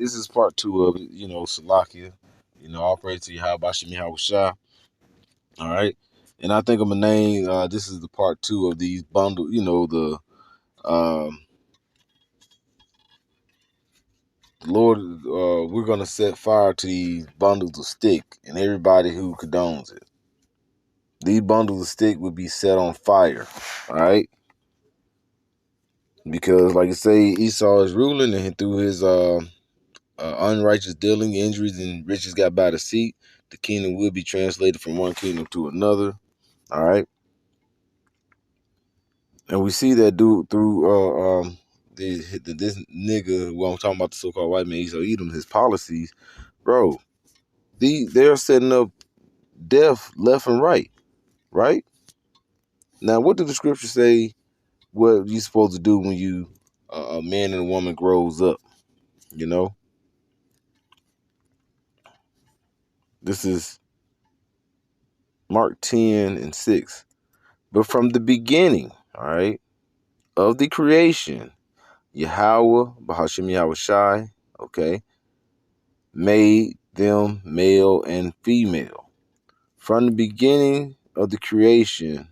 this is part two of it, Salakia. All praise to Yahweh Bashim Yahweh Shah. All right. And I think I'm gonna name this is the part two of these bundle, the Lord, we're gonna set fire to these bundles of stick and everybody who condones it. These bundles of stick would be set on fire. All right. Because like I say, Esau is ruling, and through his unrighteous dealing, injuries, and riches got by the seat, the kingdom will be translated from one kingdom to another. All right. And we see that dude through this nigga who I'm talking about, the so-called white man, Esau Edom, his policies, bro. They're setting up death left and right. Right? Now, what did the scripture say what you supposed to do when you a man and a woman grows up? This is Mark 10:6. But from the beginning, all right, of the creation, Yahweh, Bahashim Yahweh Shai, okay, made them male and female. From the beginning of the creation,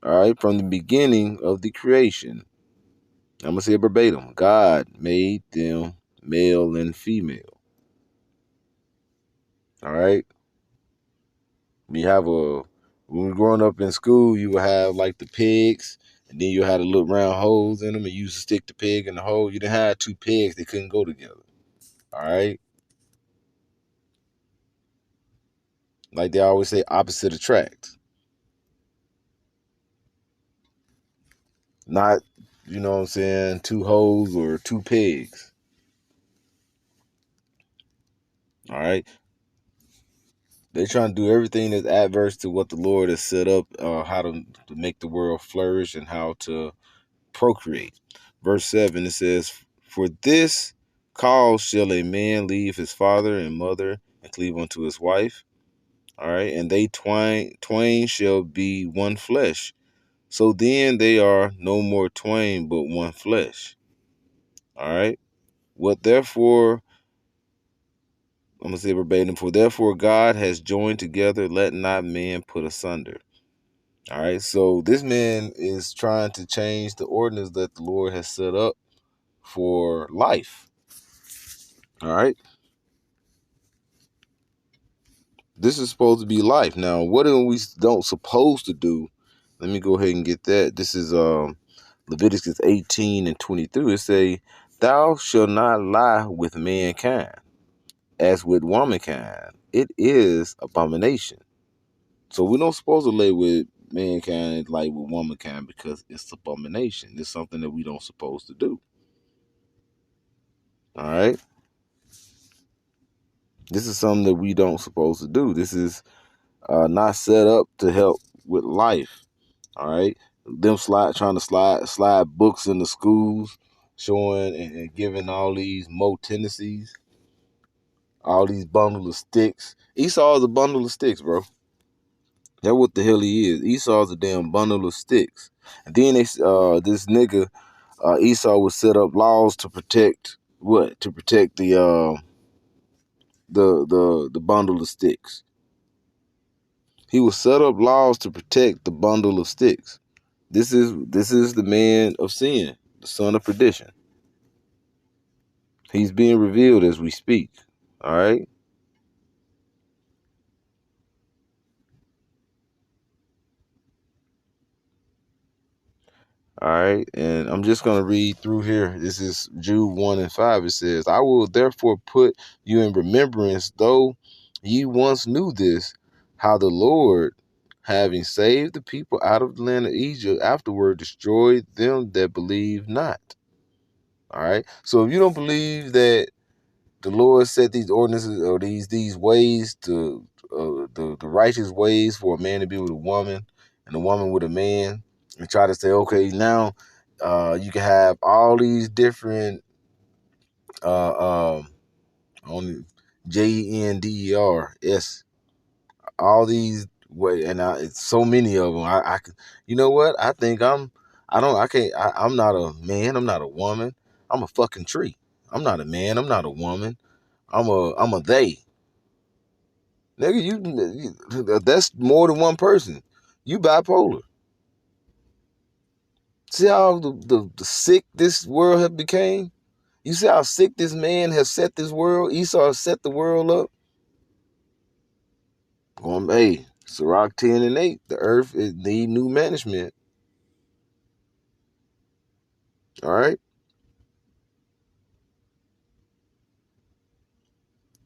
all right, from the beginning of the creation, I'm going to say it verbatim. God made them male and female. All right. When we're growing up in school, you would have like the pigs, and then you had a little round holes in them, and you used to stick the pig in the hole. You didn't have two pigs, they couldn't go together. All right. Like they always say, opposite attract. Not, you know what I'm saying, two hoes or two pigs. All right. They're trying to do everything that's adverse to what the Lord has set up, how to make the world flourish and how to procreate. Verse 7, it says, for this cause shall a man leave his father and mother and cleave unto his wife. All right. And they twain shall be one flesh. So then they are no more twain, but one flesh. All right. What therefore, I'm going to say verbatim, for therefore God has joined together, let not man put asunder. All right. So this man is trying to change the ordinance that the Lord has set up for life. All right. This is supposed to be life. Now, what are we don't supposed to do? Let me go ahead and get that. This is Leviticus 18:23. It say, thou shalt not lie with mankind, as with womankind. It is abomination. So we don't supposed to lay with mankind like with womankind because it's abomination. It's something that we don't supposed to do. All right. This is something that we don't supposed to do. This is not set up to help with life. All right. Them trying to slide books into schools, showing and giving all these mo tendencies, all these bundle of sticks. Esau is a bundle of sticks, bro. That's what the hell he is. Esau's a damn bundle of sticks. And then this nigga Esau would set up laws to protect what? To protect the bundle of sticks. He would set up laws to protect the bundle of sticks. This is the man of sin, the son of perdition. He's being revealed as we speak. All right. All right. And I'm just going to read through here. This is Jude 1:5. It says, I will therefore put you in remembrance, though ye once knew this, how the Lord, having saved the people out of the land of Egypt, afterward destroyed them that believe not. All right. So if you don't believe that the Lord set these ordinances or these ways to the righteous ways for a man to be with a woman and a woman with a man, and try to say, okay, now you can have all these different only JENDERS, all these way, and it's so many of them. I could, you know what? I think I'm not a man. I'm not a woman. I'm a fucking tree. I'm not a man. I'm not a woman. I'm a they. Nigga, that's more than one person. You bipolar. See how the sick this world have became? You see how sick this man has set this world? Esau has set the world up. Going, hey, Sirach 10 and 8, the earth is need new management. All right?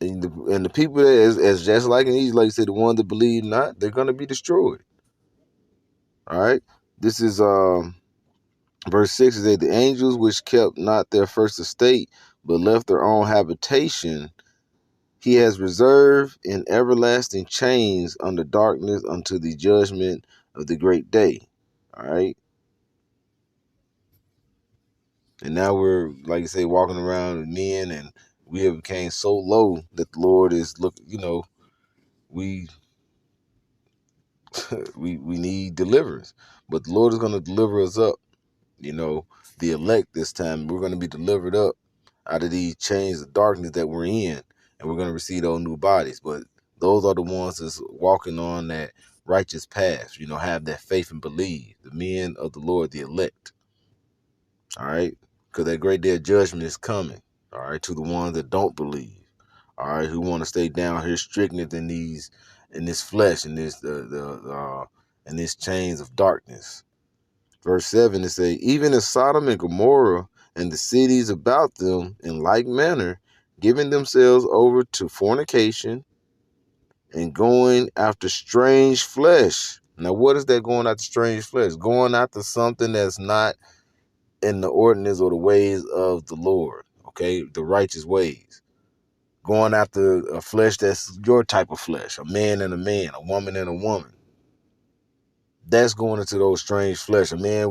And the people that as just like in these, like you said, the ones that believe not, they're gonna be destroyed. All right. This is verse 6 is that the angels which kept not their first estate, but left their own habitation, he has reserved in everlasting chains under darkness unto the judgment of the great day. All right. And now we're, like you say, walking around with men, and we have became so low that the Lord is we we need deliverance. But the Lord is going to deliver us up. The elect this time, we're going to be delivered up out of these chains of darkness that we're in, and we're going to receive those new bodies. But those are the ones that's walking on that righteous path, have that faith and believe. The men of the Lord, the elect. All right? Because that great day of judgment is coming. All right? To the ones that don't believe. All right? Who want to stay down here strictness in this flesh, in this chains of darkness. Verse 7, it says, even as Sodom and Gomorrah and the cities about them in like manner, giving themselves over to fornication and going after strange flesh. Now, what is that going after strange flesh? Going after something that's not in the ordinance or the ways of the Lord, okay? The righteous ways. Going after a flesh that's your type of flesh, a man and a man, a woman and a woman. That's going into those strange flesh. A man,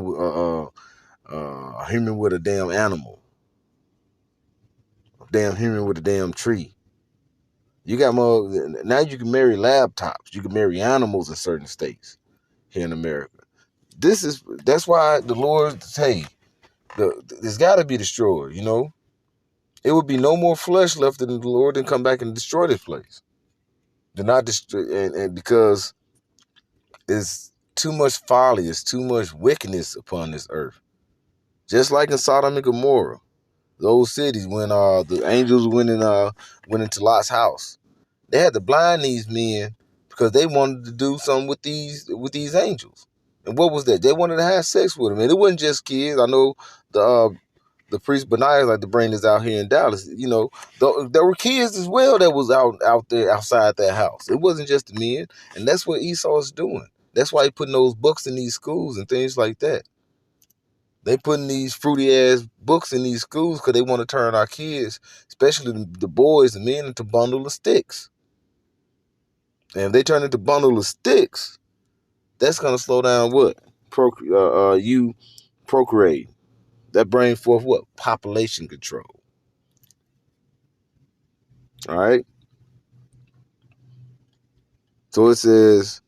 a human with a damn animal. A damn human with a damn tree. You got more. Now you can marry laptops. You can marry animals in certain states here in America. That's why the Lord say, there's got to be destroyed. It would be no more flesh left in the Lord than come back and destroy this place. Do not destroy, and because it's too much folly, it's too much wickedness upon this earth. Just like in Sodom and Gomorrah, those cities when the angels went into Lot's house, they had to blind these men because they wanted to do something with these angels. And what was that? They wanted to have sex with them, and it wasn't just kids. I know the priest Benaiah like to bring this out here in Dallas. There were kids as well that was out there outside that house. It wasn't just the men, and that's what Esau is doing. That's why he putting those books in these schools and things like that. They putting these fruity ass books in these schools because they want to turn our kids, especially the boys and men, into bundle of sticks. And if they turn into bundle of sticks, that's gonna slow down what you procreate. That brings forth what? Population control. All right. So it says,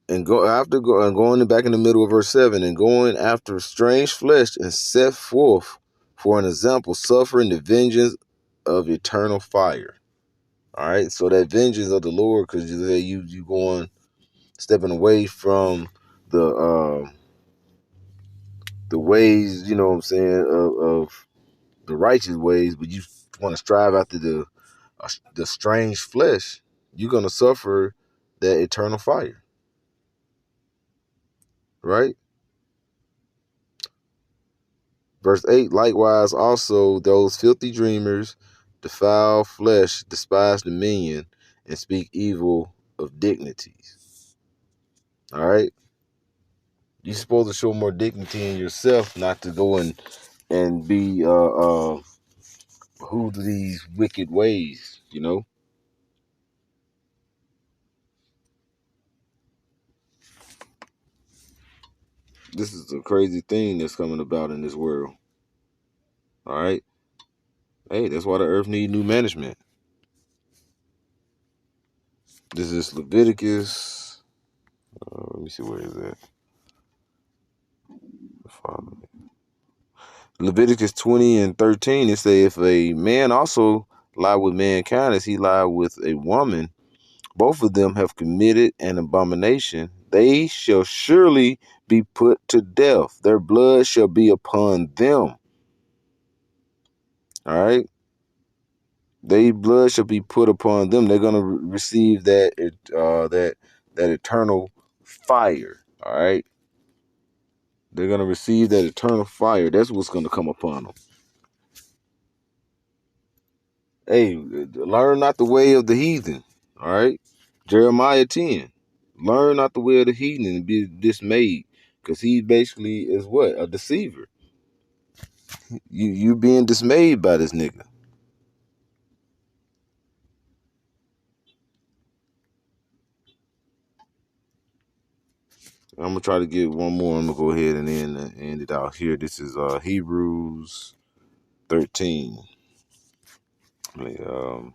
and going back in the middle of verse 7, and going after strange flesh and set forth for an example, suffering the vengeance of eternal fire. All right. So that vengeance of the Lord, because you going stepping away from the ways, you know what I'm saying, of the righteous ways, but you want to strive after the strange flesh, you're going to suffer that eternal fire, right? Verse 8, likewise also those filthy dreamers, defile flesh, despise dominion, and speak evil of dignities. All right? You're supposed to show more dignity in yourself, not to go and be who these wicked ways. This is a crazy thing that's coming about in this world. All right? Hey, that's why the earth need new management. This is Leviticus. Let me see where is that. Leviticus 20 and 13. It say, if a man also lie with mankind as he lied with a woman, both of them have committed an abomination. They shall surely be put to death. Their blood shall be upon them. All right. Their blood shall be put upon them. They're gonna receive that eternal fire. All right. They're gonna receive that eternal fire. That's what's gonna come upon them. Hey, learn not the way of the heathen. All right. Jeremiah 10. Learn not the way of the heathen and be dismayed. Because he basically is what? A deceiver. You being dismayed by this nigga. I'm gonna try to get one more. I'm gonna go ahead and end it out here. This is Hebrews 13. Let me, hold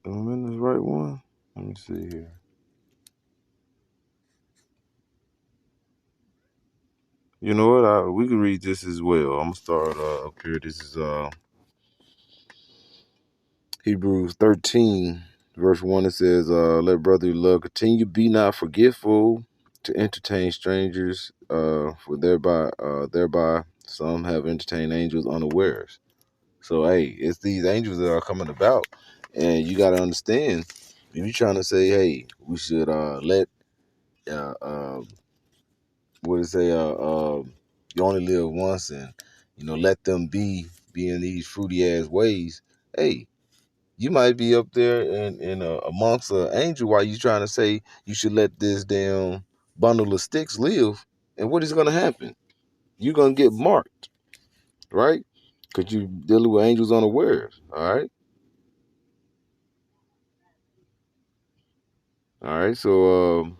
am I in this right one? Let me see here. You know what? We can read this as well. I'm gonna start up here. This is Hebrews 13, verse 1. It says, let brotherly love continue, be not forgetful to entertain strangers, for thereby some have entertained angels unawares. So hey, it's these angels that are coming about, and you gotta understand, if you're trying to say, hey, we should let uh, uh what it say, you only live once, and let them be in these fruity ass ways. Hey, you might be up there in amongst an angel while you trying to say you should let this damn bundle of sticks live. And what is going to happen? You're going to get marked, right? Because you dealing with angels unawares, all right? All right, so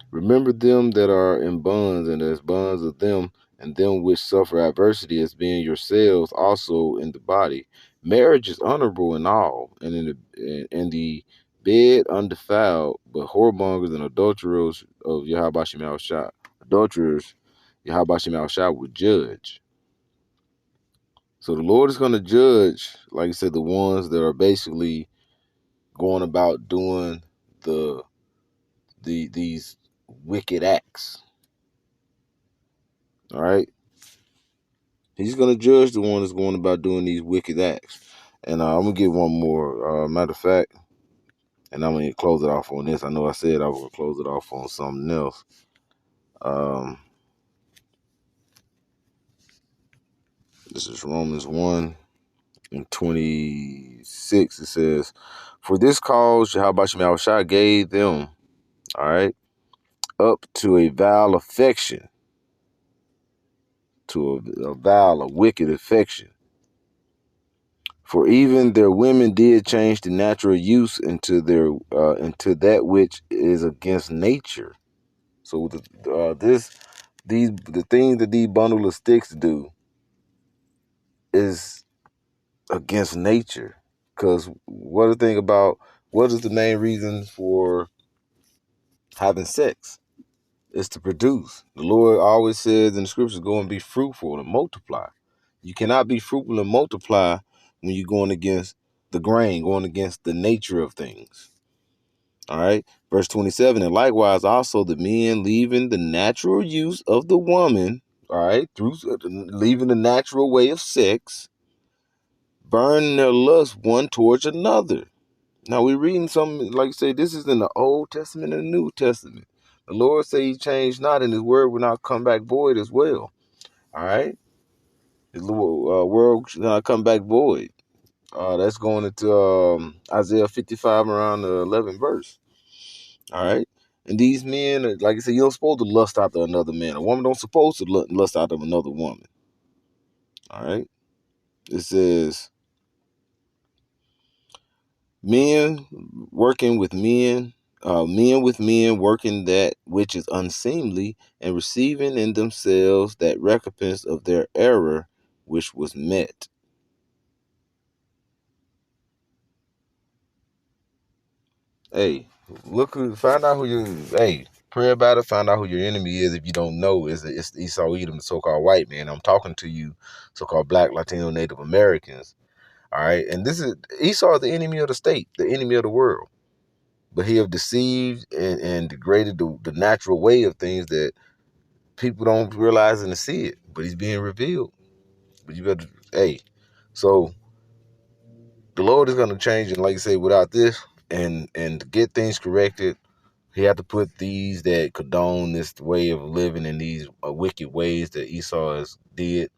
remember them that are in bonds, and as bonds of them, and them which suffer adversity, as being yourselves also in the body. Marriage is honorable in all, and in the bed undefiled, but whoremongers and adulterers of Yahweh Shah, adulterers, Yahweh Shah would judge. So the Lord is going to judge, like I said, the ones that are basically going about doing these wicked acts. All right. He's going to judge the one that's going about doing these wicked acts. And I'm going to get one more. Matter of fact, and I'm going to close it off on this. I know I said I was going to close it off on something else. This is Romans 1 and 26. It says, for this cause, Yahweh Shah gave them, all right, up to a vile affection, to a vile, a wicked affection. For even their women did change the natural use into that which is against nature. So the things that these bundle of sticks do is against nature. Because what is the main reason for having sex? It's to produce. The Lord always says in the scriptures, go and be fruitful and multiply. You cannot be fruitful and multiply when you're going against the grain, going against the nature of things. All right. Verse 27, and likewise also the men leaving the natural use of the woman, all right, through leaving the natural way of sex, burn their lust one towards another. Now we're reading something, like I say, this is in the Old Testament and the New Testament. The Lord say he changed not, and his word will not come back void as well. All right. His word should not come back void. That's going into Isaiah 55 around the 11th verse. All right. And these men, like I said, you don't supposed to lust after another man. A woman don't supposed to lust after another woman. All right. It says men working with men. Men with men working that which is unseemly, and receiving in themselves that recompense of their error which was met. Hey, find out who pray about it, find out who your enemy is if you don't know. It's Esau Edom, the so-called white man. I'm talking to you, so-called Black, Latino, Native Americans. All right, and this is Esau, the enemy of the state, the enemy of the world. But he have deceived and degraded the natural way of things that people don't realize and see it. But he's being revealed. But you better, so the Lord is going to change, and like I say, without this and to get things corrected, he had to put these that condone this way of living in these wicked ways that Esau has did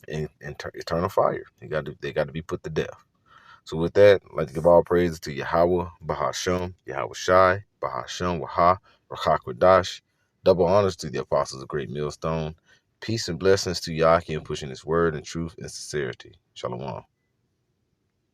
in eternal fire. They got to be put to death. So with that, I'd like to give all praises to Yahweh, Bahashem, Yahweh Shai, Bahashem, Waha, Rachakwadash. Double honors to the apostles of Great Millstone. Peace and blessings to Yaki in pushing his word and truth and sincerity. Shalom.